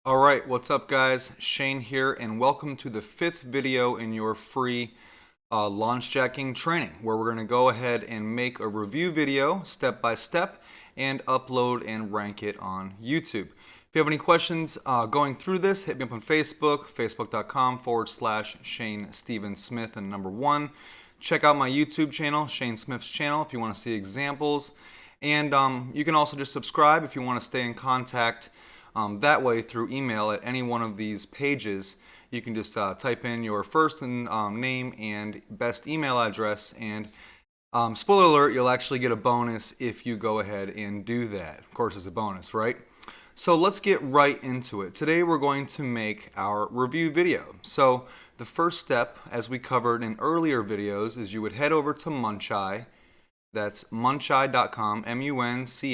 Alright, what's up guys? Shane here and welcome to the 5th video in your free launch jacking training, where we're going to go ahead and make a review video step by step and upload and rank it on YouTube. If you have any questions going through this, hit me up on Facebook, facebook.com/Shane Steven Smith and number 1. Check out my YouTube channel, Shane Smith's channel, if you want to see examples. And you can also just subscribe if you want to stay in contact that way through email at any one of these pages. You can just type in your first name and best email address, and spoiler alert, you'll actually get a bonus if you go ahead and do that. Of course, it's a bonus, right? So let's get right into it. Today we're going to make our review video. So the first step, as we covered in earlier videos, is you would head over to Muncheye. That's muncheye.com, muncheye.com.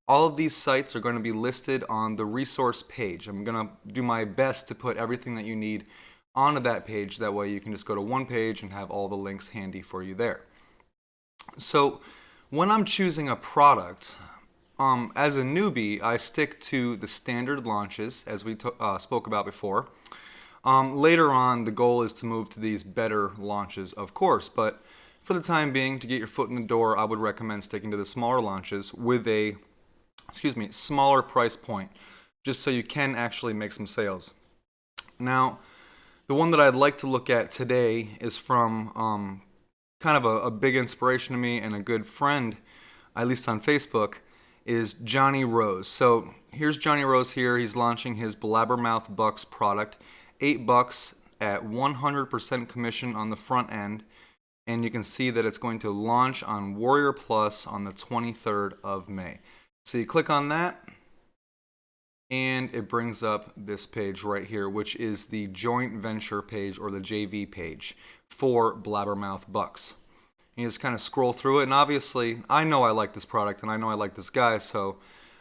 All of these sites are going to be listed on the resource page. I'm going to do my best to put everything that you need onto that page. That way you can just go to one page and have all the links handy for you there. So when I'm choosing a product, as a newbie, I stick to the standard launches, as we spoke about before. Later on, the goal is to move to these better launches, of course, but for the time being, to get your foot in the door, I would recommend sticking to the smaller launches with a smaller price point, just so you can actually make some sales. Now, the one that I'd like to look at today is from kind of a big inspiration to me and a good friend, at least on Facebook, is Johnny Rose. So here's Johnny Rose here. He's launching his Blabbermouth Bucks product, $8 at 100% commission on the front end. And you can see that it's going to launch on Warrior Plus on the 23rd of May. So you click on that, and it brings up this page right here, which is the joint venture page, or the JV page, for Blabbermouth Bucks. You just kind of scroll through it, and obviously I know I like this product and I know I like this guy, so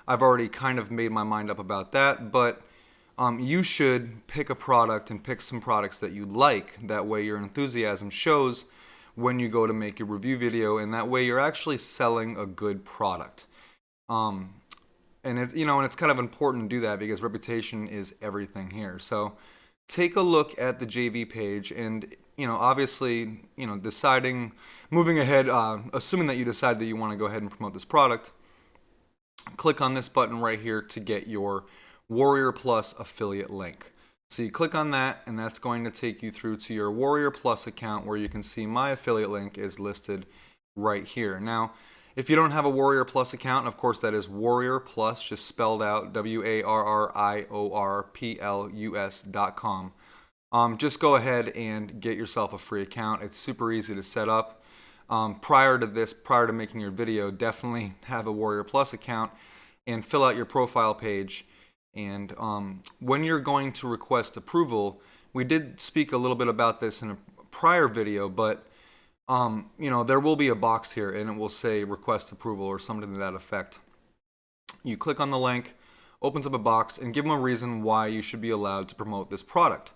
I've already kind of made my mind up about that. But you should pick a product and pick some products that you like. That way your enthusiasm shows when you go to make your review video, and that way you're actually selling a good product. And it's kind of important to do that because reputation is everything here. So take a look at the JV page, and obviously, deciding, moving ahead, assuming that you decide that you want to go ahead and promote this product, click on this button right here to get your Warrior Plus affiliate link. So you click on that, and that's going to take you through to your Warrior Plus account, where you can see my affiliate link is listed right here. Now, if you don't have a Warrior Plus account, of course that is Warrior Plus, just spelled out, warriorplus.com. Just go ahead and get yourself a free account. It's super easy to set up. Prior to making your video, definitely have a Warrior Plus account and fill out your profile page. And when you're going to request approval, we did speak a little bit about this in a prior video, but there will be a box here and it will say request approval or something to that effect. You click on the link, opens up a box, and give them a reason why you should be allowed to promote this product.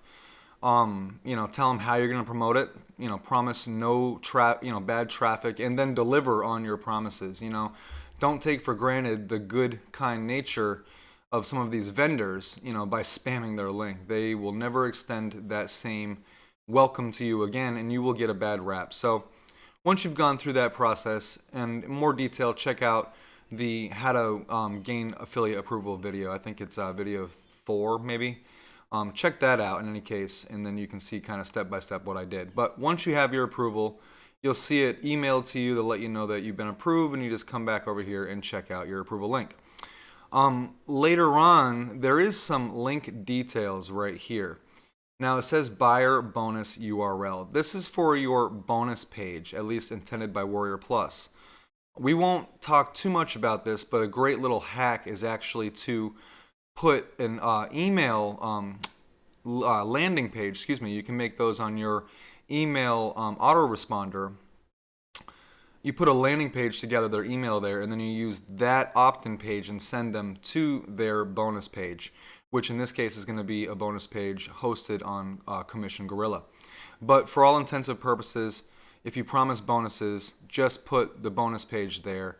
Tell them how you're going to promote it. Promise no bad traffic, and then deliver on your promises. Don't take for granted the good, kind nature of some of these vendors, by spamming their link. They will never extend that same welcome to you again, and you will get a bad rap. So once you've gone through that process, and in more detail, check out the how to gain affiliate approval video. I think it's video 4 maybe. Check that out in any case, and then you can see kind of step by step what I did. But once you have your approval, you'll see it emailed to you to let you know that you've been approved, and you just come back over here and check out your approval link. Later on, there is some link details right here. Now it says buyer bonus URL. This is for your bonus page, at least intended by Warrior Plus. We won't talk too much about this, but a great little hack is actually to put an email landing page. You can make those on your email autoresponder. You put a landing page together, their email there, and then you use that opt-in page and send them to their bonus page, which in this case is going to be a bonus page hosted on Commission Gorilla. But for all intents and purposes, if you promise bonuses, just put the bonus page there,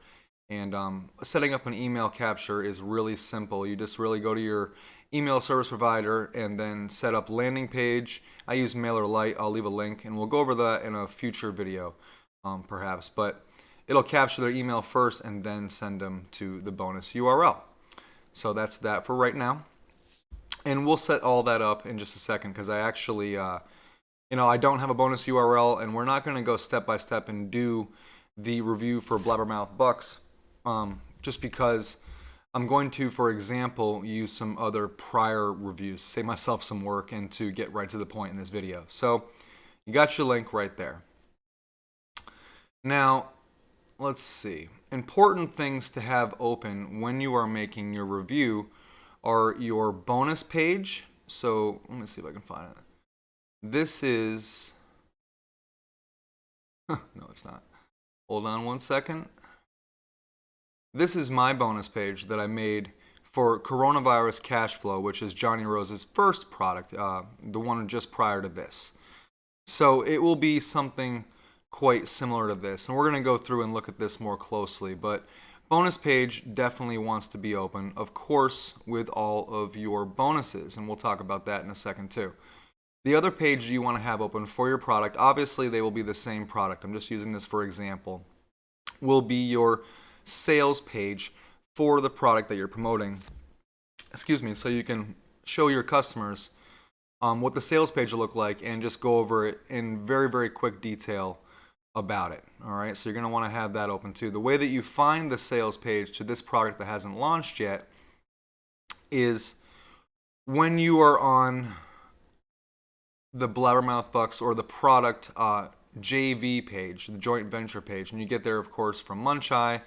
And setting up an email capture is really simple. You just really go to your email service provider and then set up landing page. I use MailerLite. I'll leave a link, and we'll go over that in a future video, perhaps. But it'll capture their email first and then send them to the bonus URL. So that's that for right now. And we'll set all that up in just a second, because I actually, I don't have a bonus URL, and we're not going to go step by step and do the review for Blabbermouth Bucks, just because I'm going to, for example, use some other prior reviews, save myself some work, and to get right to the point in this video. So you got your link right there. Now, let's see. Important things to have open when you are making your review are your bonus page. So let me see if I can find it. This is, no, it's not. Hold on one second. This is my bonus page that I made for Coronavirus Cash Flow, which is Johnny Rose's first product, the one just prior to this. So it will be something quite similar to this, and we're going to go through and look at this more closely. But bonus page definitely wants to be open, of course, with all of your bonuses, and we'll talk about that in a second too. The other page you want to have open for your product, obviously they will be the same product, I'm just using this for example, will be your sales page for the product that you're promoting. Excuse me, so you can show your customers what the sales page will look like and just go over it in very, very quick detail about it. All right, so you're going to want to have that open too. The way that you find the sales page to this product that hasn't launched yet is when you are on the Blabbermouth Bucks or the product JV page, the joint venture page, and you get there, of course, from Muncheye.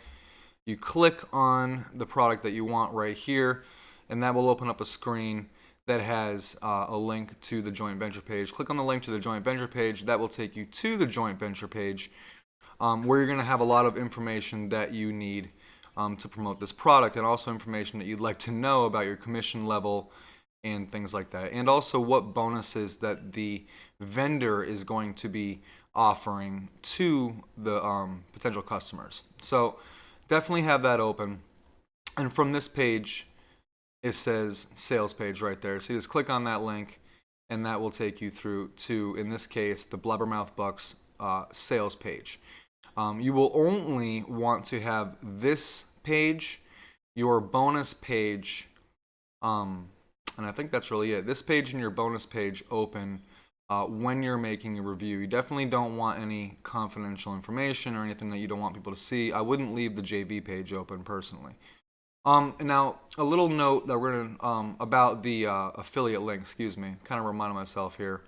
You click on the product that you want right here, and that will open up a screen that has a link to the joint venture page. Click on the link to the joint venture page. That will take you to the joint venture page, where you're going to have a lot of information that you need to promote this product, and also information that you'd like to know about your commission level and things like that, and also what bonuses that the vendor is going to be offering to the potential customers. So definitely have that open. And from this page, it says sales page right there. So you just click on that link, and that will take you through to, in this case, the Blabbermouth Bucks sales page. You will only want to have this page, your bonus page, and I think that's really it. This page and your bonus page open when you're making a review. You definitely don't want any confidential information or anything that you don't want people to see. I wouldn't leave the JV page open personally. Now, a little note that we're gonna about the affiliate link. Excuse me, kind of reminding myself here.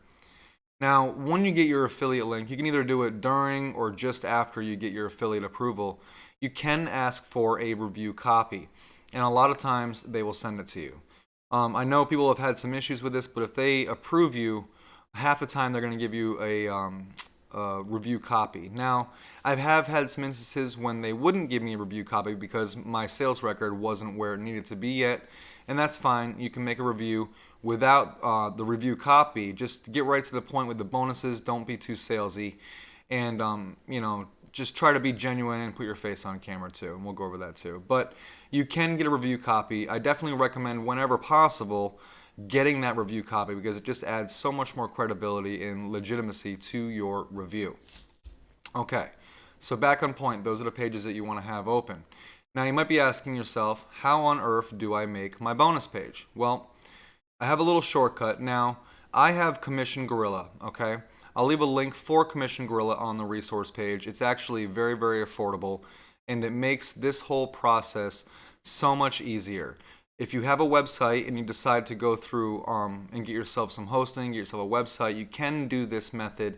Now, when you get your affiliate link, you can either do it during or just after you get your affiliate approval. You can ask for a review copy, and a lot of times they will send it to you. I know people have had some issues with this, but if they approve you, half the time they're going to give you a review copy. Now, I have had some instances when they wouldn't give me a review copy because my sales record wasn't where it needed to be yet, and that's fine. You can make a review without the review copy. Just get right to the point with the bonuses. Don't be too salesy, and just try to be genuine and put your face on camera too, and we'll go over that too. But you can get a review copy. I definitely recommend, whenever possible, getting that review copy, because it just adds so much more credibility and legitimacy to your review. Okay, so back on point, those are the pages that you want to have open. Now you might be asking yourself, how on earth do I make my bonus page? Well, I have a little shortcut. Now, I have Commission Gorilla, okay? I'll leave a link for Commission Gorilla on the resource page. It's actually very, very affordable, and it makes this whole process so much easier. If you have a website and you decide to go through and get yourself some hosting, get yourself a website, you can do this method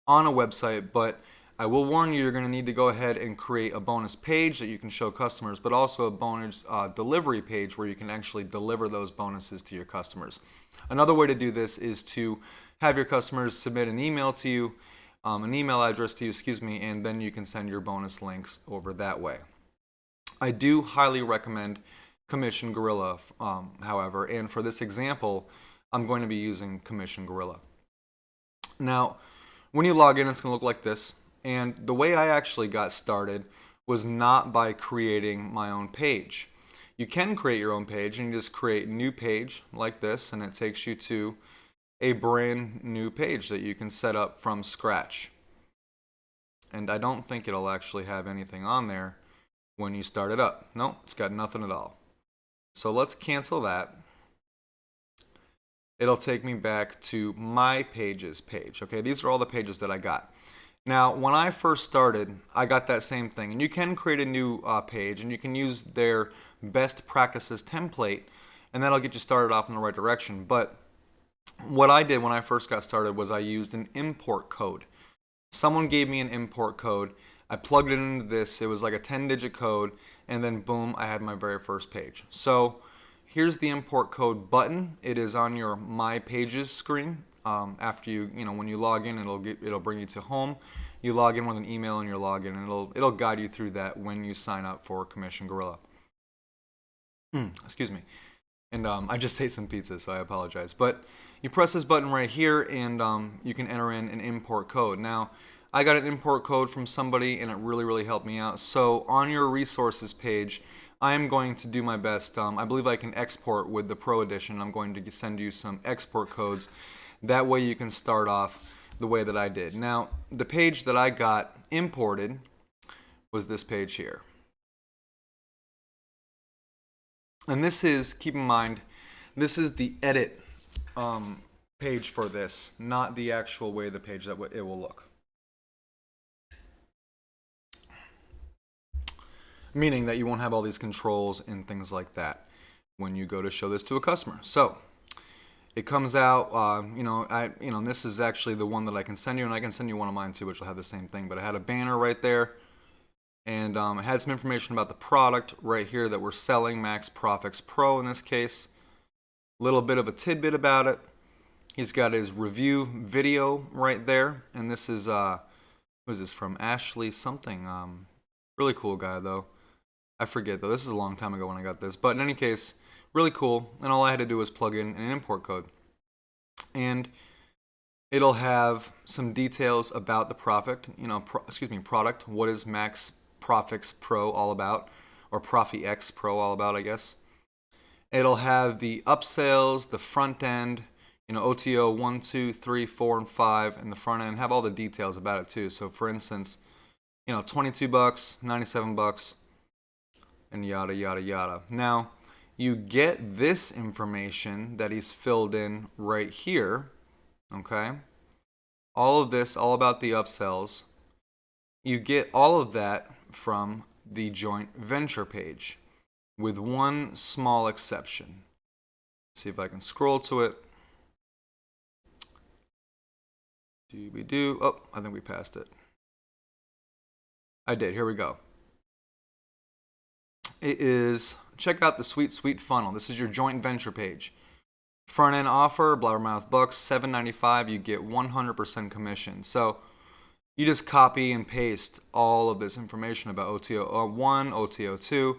on a website, but I will warn you, you're going to need to go ahead and create a bonus page that you can show customers, but also a bonus delivery page where you can actually deliver those bonuses to your customers. Another way to do this is to have your customers submit an email to you, an email address to you, and then you can send your bonus links over that way. I do highly recommend Commission Gorilla, however, and for this example, I'm going to be using Commission Gorilla. Now, when you log in, it's going to look like this, and the way I actually got started was not by creating my own page. You can create your own page, and you just create new page like this, and it takes you to a brand new page that you can set up from scratch. And I don't think it'll actually have anything on there when you start it up. Nope, it's got nothing at all. So let's cancel that. It'll take me back to my pages page. Okay, these are all the pages that I got. Now, when I first started, I got that same thing. And you can create a new page, and you can use their best practices template, and that'll get you started off in the right direction. But what I did when I first got started was I used an import code. Someone gave me an import code. I plugged it into this. It was like a 10-digit code, and then boom, I had my very first page. So here's the import code button. It is on your My Pages screen. After when you log in, it'll bring you to home. You log in with an email and your login, and it'll guide you through that when you sign up for Commission Gorilla. Excuse me. And I just ate some pizza, so I apologize. But you press this button right here, and you can enter in an import code. Now, I got an import code from somebody, and it really, really helped me out. So on your resources page, I am going to do my best. I believe I can export with the Pro Edition. I'm going to send you some export codes. That way you can start off the way that I did. Now, the page that I got imported was this page here. And this is, keep in mind, this is the edit page for this, not the actual way the page that it will look. Meaning that you won't have all these controls and things like that when you go to show this to a customer. So it comes out, this is actually the one that I can send you, and I can send you one of mine too, which will have the same thing. But I had a banner right there, and it had some information about the product right here that we're selling, Max Profix Pro in this case. A little bit of a tidbit about it. He's got his review video right there, and this is who is this from? Ashley something. Really cool guy though. I forget though. This is a long time ago when I got this, but in any case, really cool. And all I had to do was plug in an import code, and it'll have some details about the product. Product. What is Max Profix Pro all about, or Profi X Pro all about, I guess. It'll have the upsells, the front end, OTO 1, 2, 3, 4, and 5, and the front end. Have all the details about it too. So for instance, $22, $97, and yada yada yada. Now, you get this information that he's filled in right here, okay? All of this, all about the upsells. You get all of that from the joint venture page, with one small exception. See if I can scroll to it. Oh, I think we passed it. I did. Here we go. It is, check out the sweet funnel. This is your joint venture page. Front end offer, blabbermouth bucks, $7.95. You get 100% commission. So you just copy and paste all of this information about OTO 1, OTO 2,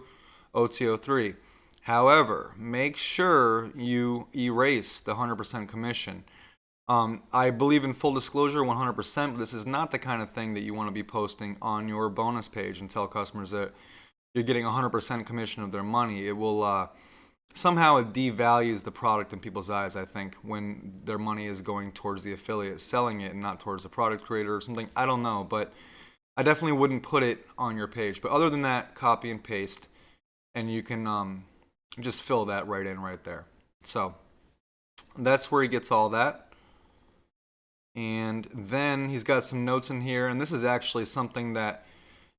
OTO 3. However, make sure you erase the 100% commission. I believe in full disclosure 100%, but this is not the kind of thing that you want to be posting on your bonus page and tell customers that you're getting 100% commission of their money. It will somehow it devalues the product in people's eyes, I think, when their money is going towards the affiliate selling it and not towards the product creator or something. I don't know, but I definitely wouldn't put it on your page. But other than that, copy and paste, and you can just fill that right in right there. So that's where he gets all that. And then he's got some notes in here, and this is actually something that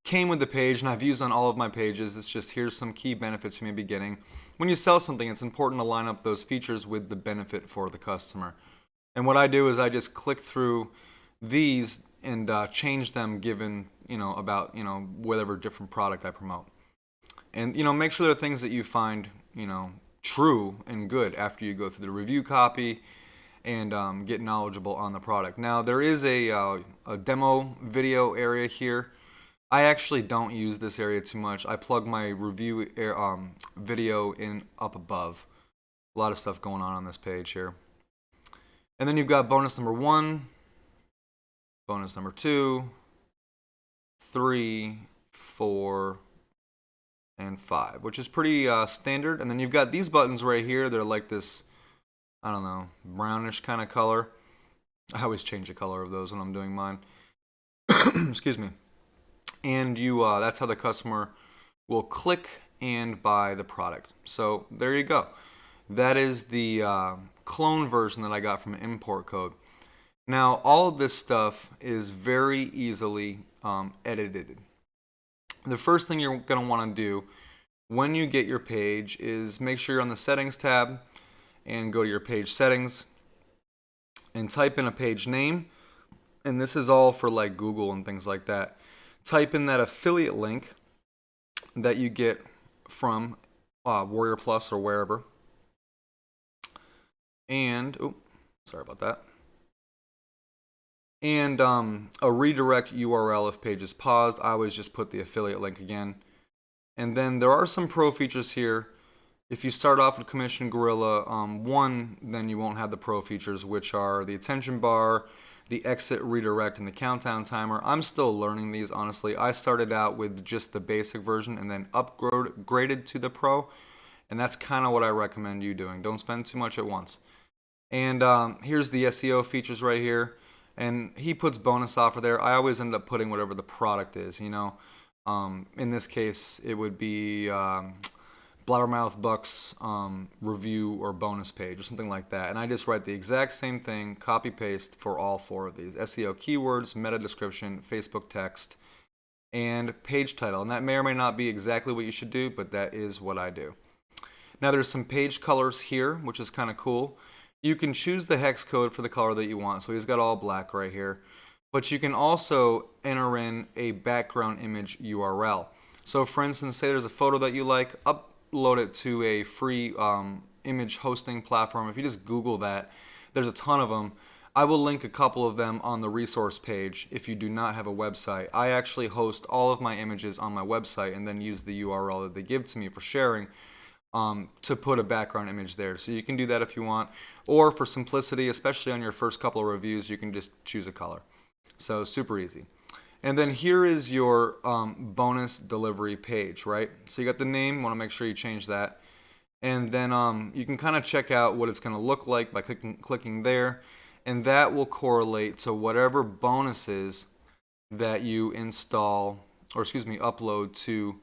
came with the page, and I've used on all of my pages. It's just, here's some key benefits from the beginning. When you sell something, it's important to line up those features with the benefit for the customer. And what I do is I just click through these and change them given, about, whatever different product I promote. And, make sure they're things that you find, true and good after you go through the review copy and get knowledgeable on the product. Now, there is a demo video area here. I actually don't use this area too much. I plug my review video in up above. A lot of stuff going on this page here. And then you've got bonus number 1, bonus number 2, 3, 4, and 5, which is pretty standard. And then you've got these buttons right here. They're like this, I don't know, brownish kind of color. I always change the color of those when I'm doing mine. Excuse me. And that's how the customer will click and buy the product. So there you go. That is the clone version that I got from Import Code. Now, all of this stuff is very easily edited. The first thing you're going to want to do when you get your page is make sure you're on the Settings tab and go to your page settings and type in a page name. And this is all for like Google and things like that. Type in that affiliate link that you get from Warrior Plus or wherever. And, oh, sorry about that. And a redirect URL if page is paused. I always just put the affiliate link again. And then there are some pro features here. If you start off with Commission Gorilla 1, then you won't have the pro features, which are the attention bar, the exit redirect, and the countdown timer. I'm still learning these, honestly. I started out with just the basic version and then upgraded to the pro. And that's kind of what I recommend you doing. Don't spend too much at once. And here's the SEO features right here. And he puts bonus offer there. I always end up putting whatever the product is, you know. In this case, it would be Blabbermouth Bucks review or bonus page or something like that. And I just write the exact same thing, copy paste for all 4 of these. SEO keywords, meta description, Facebook text, and page title. And that may or may not be exactly what you should do, but that is what I do. Now there's some page colors here, which is kind of cool. You can choose the hex code for the color that you want. So he's got all black right here. But you can also enter in a background image URL. So for instance, say there's a photo that you like, upload it to a free image hosting platform. If you just Google that, there's a ton of them. I will link a couple of them on the resource page if you do not have a website. I actually host all of my images on my website and then use the URL that they give to me for sharing to put a background image there. So you can do that if you want. Or for simplicity, especially on your first couple of reviews, you can just choose a color. So super easy. And then here is your bonus delivery page, right? So you got the name, want to make sure you change that. And then you can kind of check out what it's going to look like by clicking there. And that will correlate to whatever bonuses that you install, or excuse me, upload to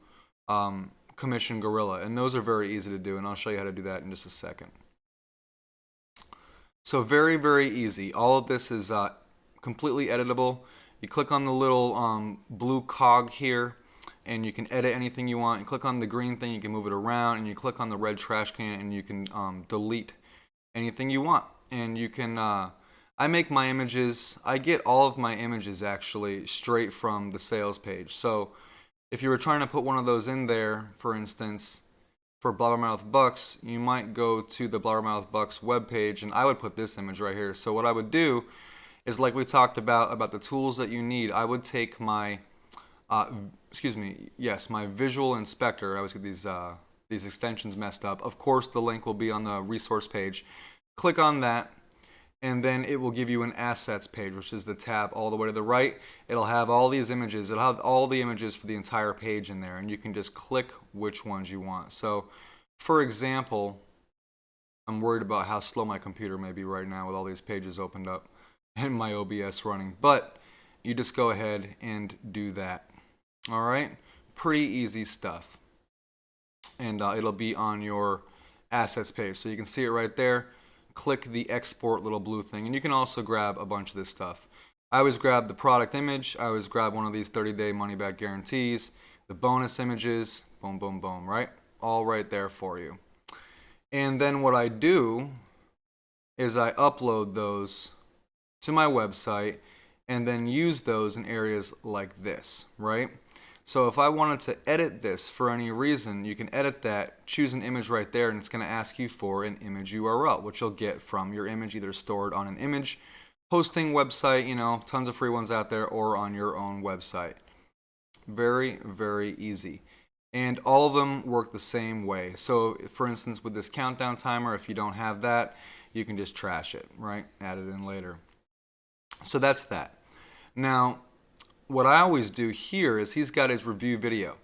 Commission Gorilla. And those are very easy to do, and I'll show you how to do that in just a second. So very, very easy. All of this is completely editable. You click on the little blue cog here, and you can edit anything you want. You click on the green thing, you can move it around, and you click on the red trash can, and you can delete anything you want. And you can, I make my images, I get all of my images actually straight from the sales page. So if you were trying to put one of those in there, for instance, for Blabbermouth Bucks, you might go to the Blabbermouth Bucks webpage, and I would put this image right here. So what I would do is, like we talked about the tools that you need, I would take my, my visual inspector. I always get these extensions messed up. Of course, the link will be on the resource page. Click on that, and then it will give you an assets page, which is the tab all the way to the right. It'll have all these images. It'll have all the images for the entire page in there, and you can just click which ones you want. So, for example, I'm worried about how slow my computer may be right now with all these pages opened up and my OBS running, but you just go ahead and do that. All right, pretty easy stuff. And it'll be on your assets page, so you can see it right there. Click the export little blue thing, and you can also grab a bunch of this stuff. I always grab the product image. I always grab one of these 30-day money-back guarantees, the bonus images, boom, boom, boom, right? All right there for you. And then what I do is I upload those to my website and then use those in areas like this, right? So if I wanted to edit this for any reason, you can edit that, choose an image right there, and it's going to ask you for an image URL, which you'll get from your image either stored on an image hosting website, you know, tons of free ones out there, or on your own website. Very, very easy. And all of them work the same way. So for instance, with this countdown timer, if you don't have that, you can just trash it, right? Add it in later. So that's that. Now, what I always do here is he's got his review video.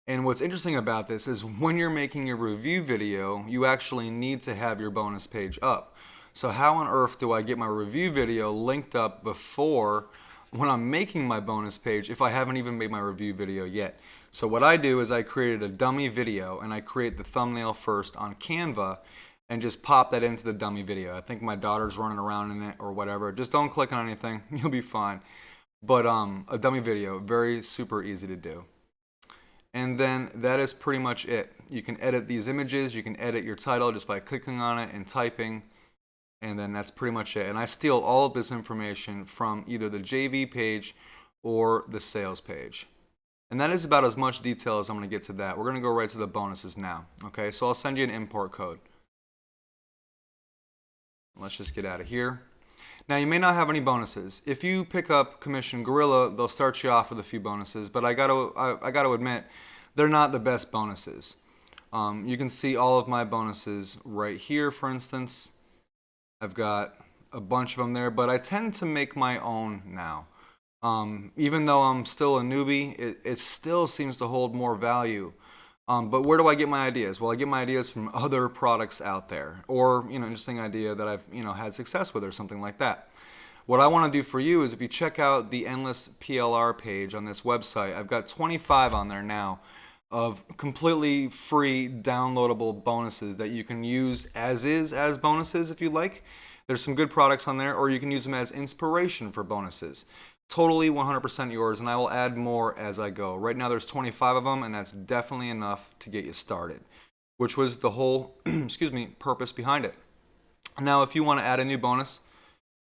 And what's interesting about this is when you're making your review video, you actually need to have your bonus page up. So how on earth do I get my review video linked up before when I'm making my bonus page if I haven't even made my review video yet? So what I do is I created a dummy video and I create the thumbnail first on Canva and just pop that into the dummy video. I think my daughter's running around in it or whatever. Just don't click on anything, you'll be fine. But a dummy video, very super easy to do. And then that is pretty much it. You can edit these images, you can edit your title just by clicking on it and typing, and then that's pretty much it. And I steal all of this information from either the JV page or the sales page. And that is about as much detail as I'm going to get to that. We're going to go right to the bonuses now. Okay, so I'll send you an import code. Let's just get out of here. Now you may not have any bonuses. If you pick up Commission Gorilla, they'll start you off with a few bonuses, but I gotta admit, they're not the best bonuses. You can see all of my bonuses right here, for instance. I've got a bunch of them there, but I tend to make my own now. Even though I'm still a newbie, it still seems to hold more value. But where do I get my ideas? Well, I get my ideas from other products out there, or interesting idea that I've had success with, or something like that. What I want to do for you is if you check out the Endless PLR page on this website, I've got 25 on there now of completely free downloadable bonuses that you can use as bonuses if you like. There's some good products on there, or you can use them as inspiration for bonuses. Totally 100% yours, and I will add more as I go. Right now there's 25 of them, and that's definitely enough to get you started, which was the whole purpose behind it. Now if you want to add a new bonus,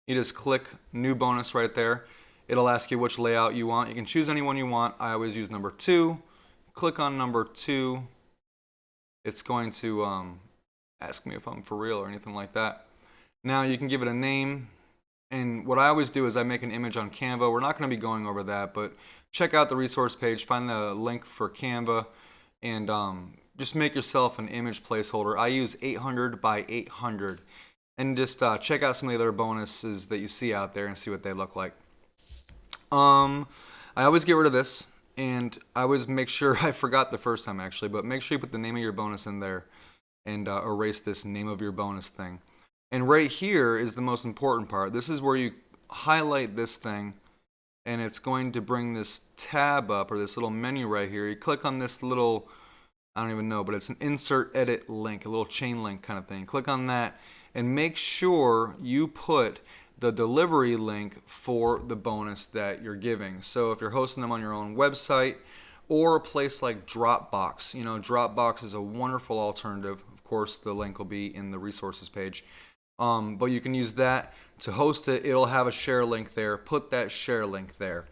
you just click new bonus right there. It'll ask you which layout you want. You can choose any one you want. I always use number 2. Click on number 2. It's going to ask me if I'm for real or anything like that. Now you can give it a name. And what I always do is I make an image on Canva. We're not going to be going over that, but check out the resource page, find the link for Canva, and just make yourself an image placeholder. I use 800 by 800, and just check out some of the other bonuses that you see out there and see what they look like. I always get rid of this, and I always make sure, I forgot the first time actually, but make sure you put the name of your bonus in there and erase this name of your bonus thing. And right here is the most important part. This is where you highlight this thing, and it's going to bring this tab up, or this little menu right here. You click on this little, I don't even know, but it's an insert edit link, a little chain link kind of thing. Click on that and make sure you put the delivery link for the bonus that you're giving. So if you're hosting them on your own website or a place like Dropbox, Dropbox is a wonderful alternative. Of course, the link will be in the resources page. But you can use that to host it. It'll have a share link there. Put that share link there,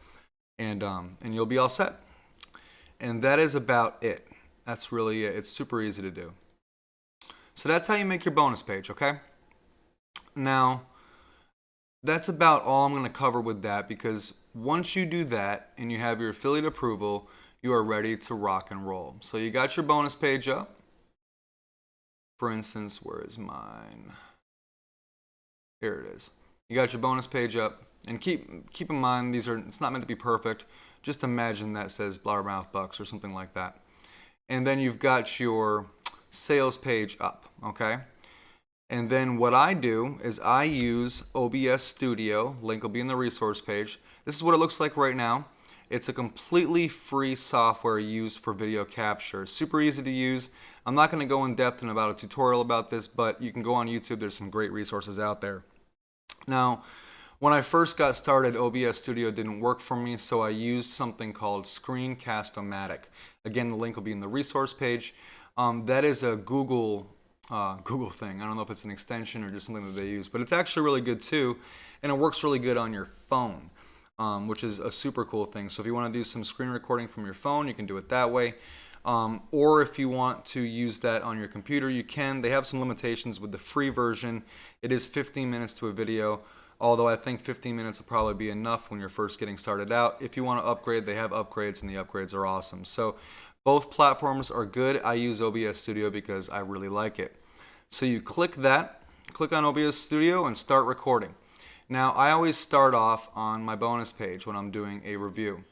and you'll be all set. And that is about it. That's really it. It's super easy to do. So that's how you make your bonus page, okay? Now, that's about all I'm going to cover with that, because once you do that and you have your affiliate approval, you are ready to rock and roll. So you got your bonus page up. For instance, where is mine? Here it is. You got your bonus page up, and keep in mind it's not meant to be perfect. Just imagine that says Blabbermouth Bucks or something like that. And then you've got your sales page up, okay? And then what I do is I use OBS Studio. Link will be in the resource page. This is what it looks like right now. It's a completely free software used for video capture. Super easy to use. I'm not going to go in depth in about a tutorial about this, but you can go on YouTube. There's some great resources out there. Now, when I first got started, OBS Studio didn't work for me, so I used something called Screencast-O-Matic. Again, the link will be in the resource page. That is a Google thing. I don't know if it's an extension or just something that they use, but it's actually really good too, and it works really good on your phone. Which is a super cool thing. So if you want to do some screen recording from your phone, you can do it that way. Or if you want to use that on your computer, you can. They have some limitations with the free version. It is 15 minutes to a video, although I think 15 minutes will probably be enough when you're first getting started out. If you want to upgrade, they have upgrades, and the upgrades are awesome. So both platforms are good. I use OBS Studio because I really like it. So you click on OBS Studio and start recording. Now, I always start off on my bonus page when I'm doing a review.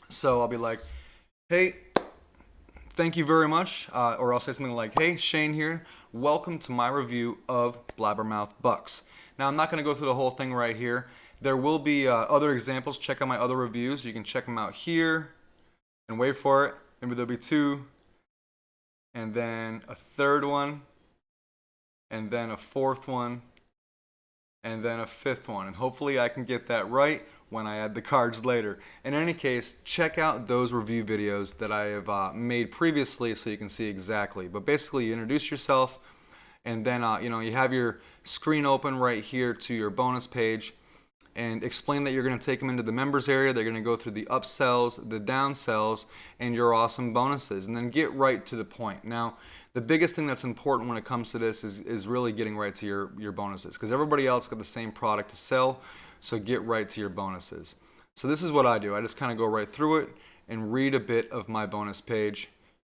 So I'll be like, hey, thank you very much. Or I'll say something like, hey, Shane here. Welcome to my review of Blabbermouth Bucks. Now, I'm not going to go through the whole thing right here. There will be other examples. Check out my other reviews. You can check them out here and wait for it. Maybe there'll be two, and then a third one, and then a fourth one, and then a fifth one. And hopefully I can get that right when I add the cards later. In any case, check out those review videos that I have made previously so you can see exactly. But basically, you introduce yourself, and then you have your screen open right here to your bonus page, and explain that you're going to take them into the members area. They're going to go through the upsells, the downsells, and your awesome bonuses, and then get right to the point. Now, the biggest thing that's important when it comes to this is really getting right to your bonuses, because everybody else got the same product to sell, so get right to your bonuses. So this is what I do. I just kind of go right through it and read a bit of my bonus page,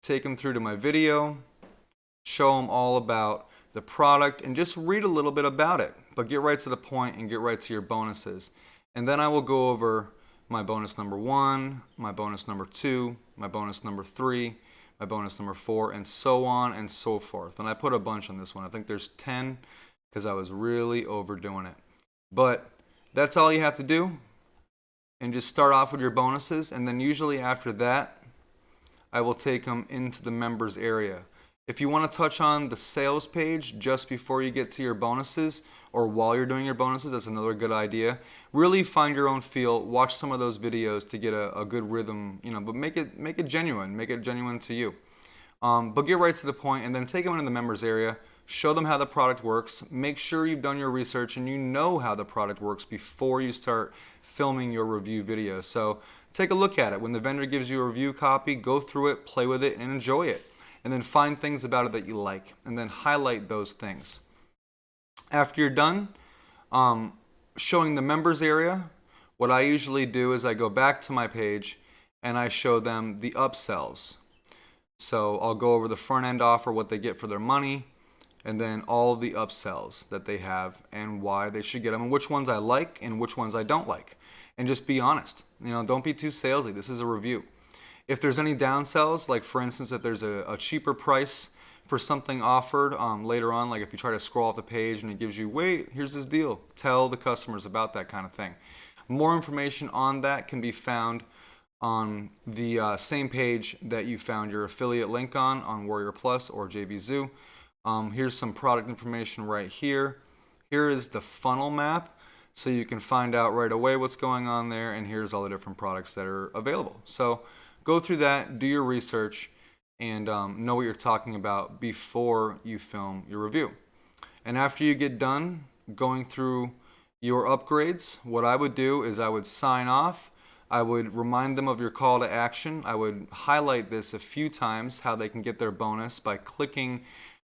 take them through to my video, show them all about the product, and just read a little bit about it, but get right to the point and get right to your bonuses. And then I will go over my bonus number 1, my bonus number 2, my bonus number 3, my bonus number 4, and so on and so forth. And I put a bunch on this one. I think there's 10 because I was really overdoing it. But that's all you have to do, and just start off with your bonuses, and then usually after that I will take them into the members area. If you want to touch on the sales page just before you get to your bonuses, or while you're doing your bonuses, that's another good idea. Really find your own feel, watch some of those videos to get a good rhythm, but make it genuine to you. But get right to the point, and then take them into the members area, show them how the product works, make sure you've done your research and you know how the product works before you start filming your review video. So take a look at it. When the vendor gives you a review copy, go through it, play with it, and enjoy it. And then find things about it that you like, and then highlight those things. After you're done showing the members area, what I usually do is I go back to my page and I show them the upsells. So I'll go over the front end offer, what they get for their money, and then all the upsells that they have and why they should get them, and which ones I like and which ones I don't like. And just be honest. Don't be too salesy. This is a review. If there's any downsells, like for instance, if there's a cheaper price for something offered later on, like if you try to scroll off the page and it gives you, wait, here's this deal, tell the customers about that kind of thing. More information on that can be found on the same page that you found your affiliate link on Warrior Plus or JVZoo. Here's some product information right here. Here is the funnel map, so you can find out right away what's going on there, and here's all the different products that are available. So go through that, do your research, and know what you're talking about before you film your review. And after you get done going through your upgrades, what I would do is I would sign off. I would remind them of your call to action. I would highlight this a few times, how they can get their bonus by clicking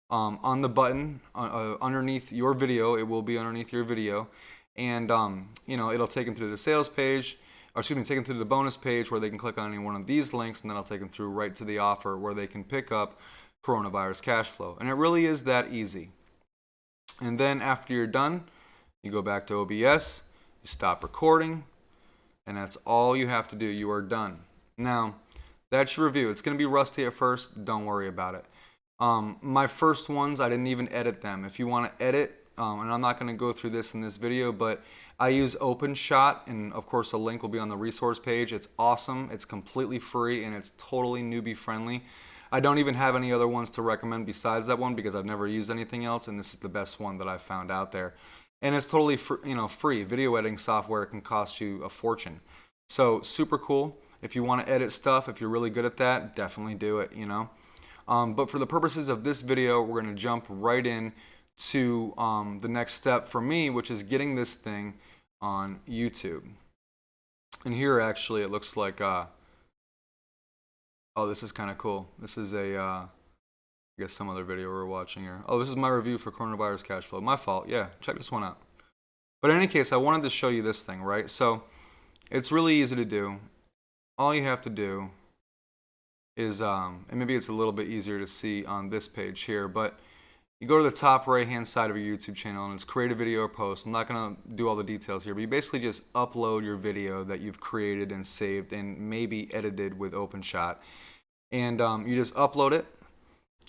on the button underneath your video. It will be underneath your video. And it'll take them through the sales page, take them through the bonus page where they can click on any one of these links, and then I'll take them through right to the offer where they can pick up coronavirus cash flow. And it really is that easy. And then after you're done, you go back to OBS, you stop recording, and that's all you have to do. You are done. Now, that's your review. It's going to be rusty at first. Don't worry about it. My first ones, I didn't even edit them. If you want to edit, and I'm not going to go through this in this video, but I use OpenShot, and of course a link will be on the resource page. It's awesome, it's completely free, and it's totally newbie friendly. I don't even have any other ones to recommend besides that one because I've never used anything else, and this is the best one that I've found out there. And it's totally free. Video editing software can cost you a fortune. So super cool. If you want to edit stuff, if you're really good at that, definitely do it, But for the purposes of this video, we're going to jump right in to the next step for me, which is getting this thing on YouTube. And here actually it looks like oh, this is kind of cool. This is a I guess some other video we're watching here. Oh, this is my review for coronavirus cash flow. My fault. Yeah, check this one out. But in any case, I wanted to show you this thing, right? So it's really easy to do. All you have to do is and maybe it's a little bit easier to see on this page here, but you go to the top right hand side of your YouTube channel and it's create a video or post. I'm not going to do all the details here, but you basically just upload your video that you've created and saved and maybe edited with OpenShot. And you just upload it,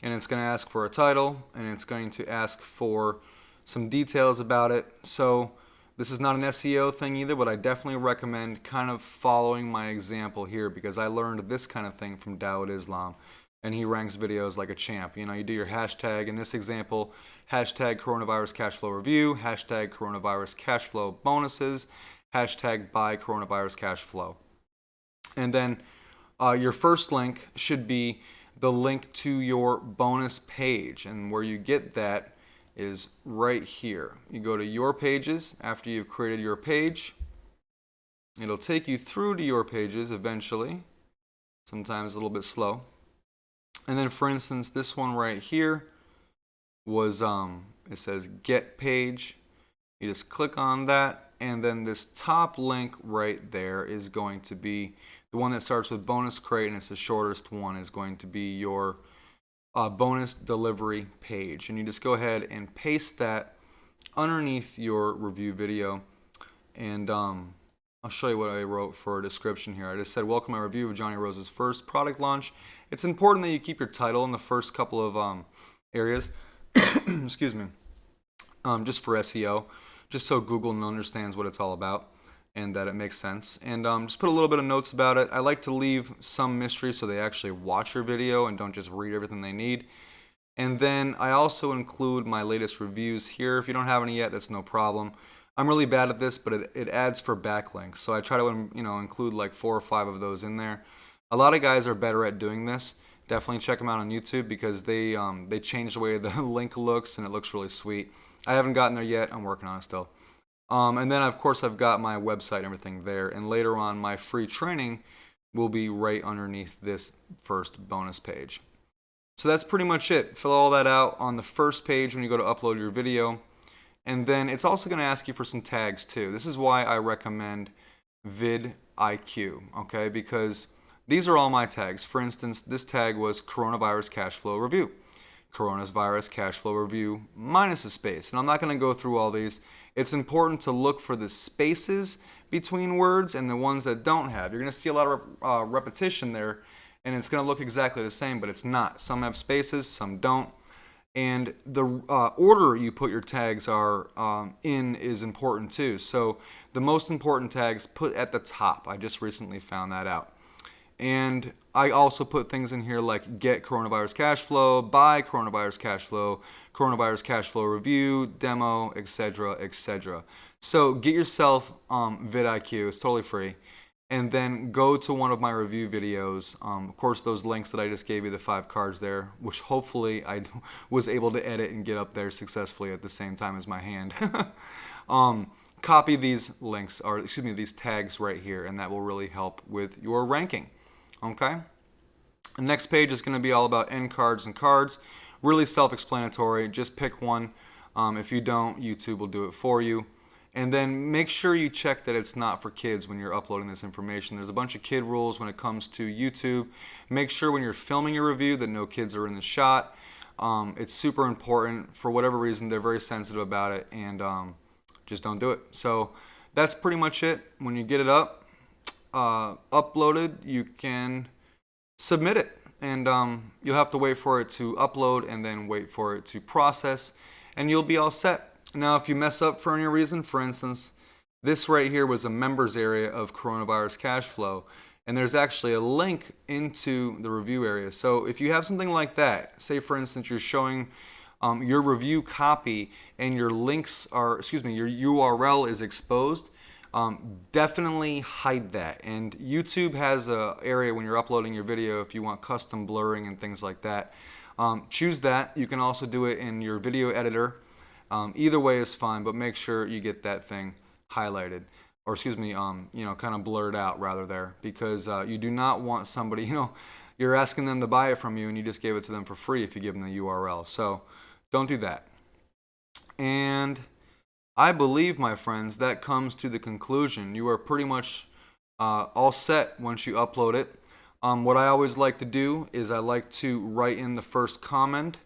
and it's going to ask for a title, and it's going to ask for some details about it. So this is not an SEO thing either, but I definitely recommend kind of following my example here, because I learned this kind of thing from Dawud Islam, and he ranks videos like a champ. You know, you do your hashtag, in this example, hashtag coronavirus cash flow review, hashtag coronavirus cash flow bonuses, hashtag buy coronavirus cash flow. And then your first link should be the link to your bonus page, and where you get that is right here. You go to your pages after you've created your page. It'll take you through to your pages eventually, sometimes a little bit slow. And then, for instance, this one right here was it says get page. You just click on that, and then this top link right there is going to be the one that starts with bonus crate, and it's the shortest one, is going to be your bonus delivery page. And you just go ahead and paste that underneath your review video. And I'll show you what I wrote for a description here. I just said, welcome to my review of Johnny Rose's first product launch. It's important that you keep your title in the first couple of areas, excuse me, just for SEO, just so Google understands what it's all about and that it makes sense. And just put a little bit of notes about it. I like to leave some mystery so they actually watch your video and don't just read everything they need. And then I also include my latest reviews here. If you don't have any yet, that's no problem. I'm really bad at this, but it adds for backlinks. So I try to include like 4 or 5 of those in there. A lot of guys are better at doing this. Definitely check them out on YouTube, because they changed the way the link looks, and it looks really sweet. I haven't gotten there yet. I'm working on it still. And then, of course, I've got my website and everything there. And later on, my free training will be right underneath this first bonus page. So that's pretty much it. Fill all that out on the first page when you go to upload your video. And then it's also going to ask you for some tags too. This is why I recommend vidIQ, okay? Because these are all my tags. For instance, this tag was coronavirus cash flow review. Coronavirus cash flow review minus a space. And I'm not going to go through all these. It's important to look for the spaces between words and the ones that don't have. You're going to see a lot of repetition there, and it's going to look exactly the same, but it's not. Some have spaces, some don't. And the order you put your tags are in is important too. So the most important tags put at the top. I just recently found that out. And I also put things in here like get coronavirus cash flow, buy coronavirus cash flow review, demo, etc., etc. So get yourself vidIQ. It's totally free. And then go to one of my review videos. Of course, those links that I just gave you, the 5 cards there, which hopefully I was able to edit and get up there successfully at the same time as my hand. Copy these links, or excuse me, these tags right here, and that will really help with your ranking. Okay? The next page is going to be all about end cards and cards. Really self-explanatory. Just pick one. If you don't, YouTube will do it for you. And then make sure you check that it's not for kids when you're uploading this information. There's a bunch of kid rules when it comes to YouTube. Make sure when you're filming your review that no kids are in the shot. It's super important. For whatever reason, they're very sensitive about it, and just don't do it. So that's pretty much it. When you get it uploaded, you can submit it. And you'll have to wait for it to upload and then wait for it to process, and you'll be all set. Now, if you mess up for any reason, for instance, this right here was a members area of coronavirus cash flow, and there's actually a link into the review area. So if you have something like that, say for instance you're showing your review copy and your links are, your URL is exposed, definitely hide that. And YouTube has an area when you're uploading your video if you want custom blurring and things like that. Choose that. You can also do it in your video editor. Either way is fine, but make sure you get that thing highlighted, or kind of blurred out rather there, because you do not want somebody, you're asking them to buy it from you and you just gave it to them for free if you give them the URL. So don't do that. And I believe, my friends, that comes to the conclusion. You are pretty much all set once you upload it. What I always like to do is I like to write in the first comment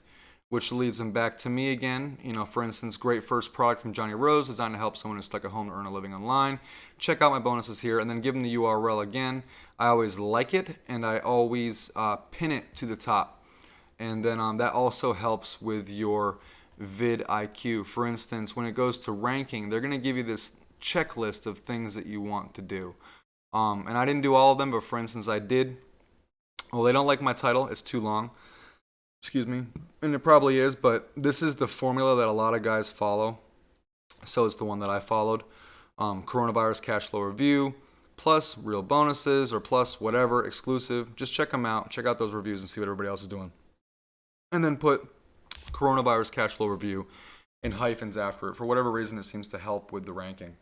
which leads them back to me again. You know, for instance, great first product from Johnny Rose, designed to help someone who's stuck at home to earn a living online. Check out my bonuses here, and then give them the URL again. I always like it, and I always pin it to the top. And then that also helps with your vidIQ. For instance, when it goes to ranking, they're going to give you this checklist of things that you want to do. And I didn't do all of them, but for instance, I did. Well, they don't like my title. It's too long. Excuse me. And it probably is, but this is the formula that a lot of guys follow. So it's the one that I followed. Coronavirus cash flow review, plus real bonuses, or plus whatever, exclusive. Just check them out. Check out those reviews and see what everybody else is doing. And then put coronavirus cash flow review in hyphens after it. For whatever reason, it seems to help with the ranking.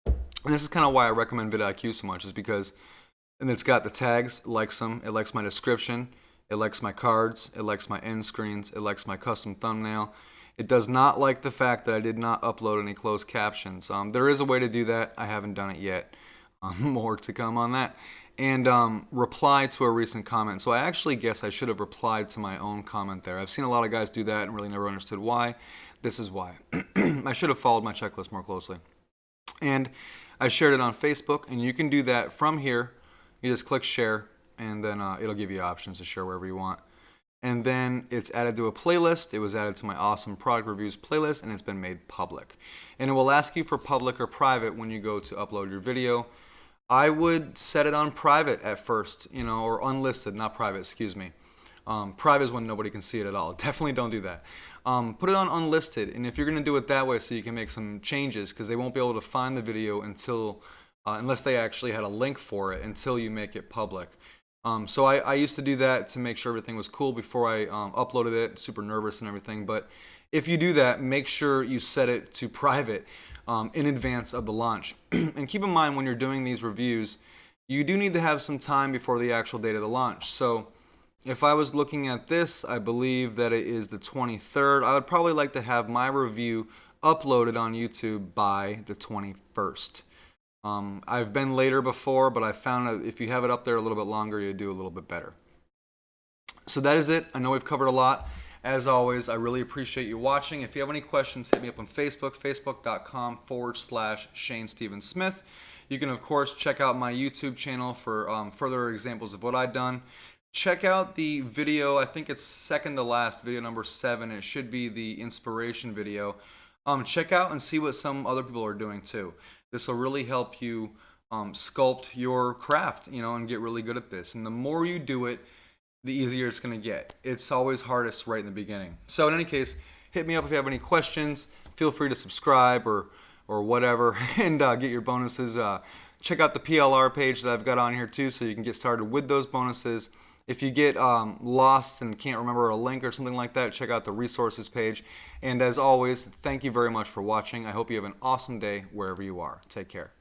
And this is kind of why I recommend vidIQ so much, is because, and it's got the tags, it likes them, it likes my description, it likes my cards, it likes my end screens, it likes my custom thumbnail. It does not like the fact that I did not upload any closed captions. There is a way to do that. I haven't done it yet. More to come on that. And reply to a recent comment. So I actually guess I should have replied to my own comment there. I've seen a lot of guys do that and really never understood why. This is why. I should have followed my checklist more closely. And I shared it on Facebook, and you can do that from here. You just click share, and then it'll give you options to share wherever you want. And then it's added to a playlist. It was added to my awesome product reviews playlist, and it's been made public. And it will ask you for public or private when you go to upload your video. I would set it on private at first, you know, or unlisted, not private, excuse me. Private is when nobody can see it at all. Definitely don't do that. Put it on unlisted, and if you're going to do it that way so you can make some changes, because they won't be able to find the video until, unless they actually had a link for it, until you make it public. So I used to do that to make sure everything was cool before I uploaded it, super nervous and everything. But if you do that, make sure you set it to private in advance of the launch. And keep in mind, when you're doing these reviews, you do need to have some time before the actual date of the launch. So if I was looking at this, I believe that it is the 23rd. I would probably like to have my review uploaded on YouTube by the 21st. I've been later before, but I found that if you have it up there a little bit longer, you do a little bit better. So that is it. I know we've covered a lot. As always, I really appreciate you watching. If you have any questions, hit me up on Facebook, facebook.com/Shane Steven Smith. You can, of course, check out my YouTube channel for further examples of what I've done. Check out the video, I think it's second to last, video number 7. It should be the inspiration video. Check out and see what some other people are doing too. This will really help you sculpt your craft, you know, and get really good at this. And the more you do it, the easier it's going to get. It's always hardest right in the beginning. So in any case, hit me up if you have any questions. Feel free to subscribe or whatever, and get your bonuses. Check out the PLR page that I've got on here too, so you can get started with those bonuses. If you get lost and can't remember a link or something like that, check out the resources page. And as always, thank you very much for watching. I hope you have an awesome day wherever you are. Take care.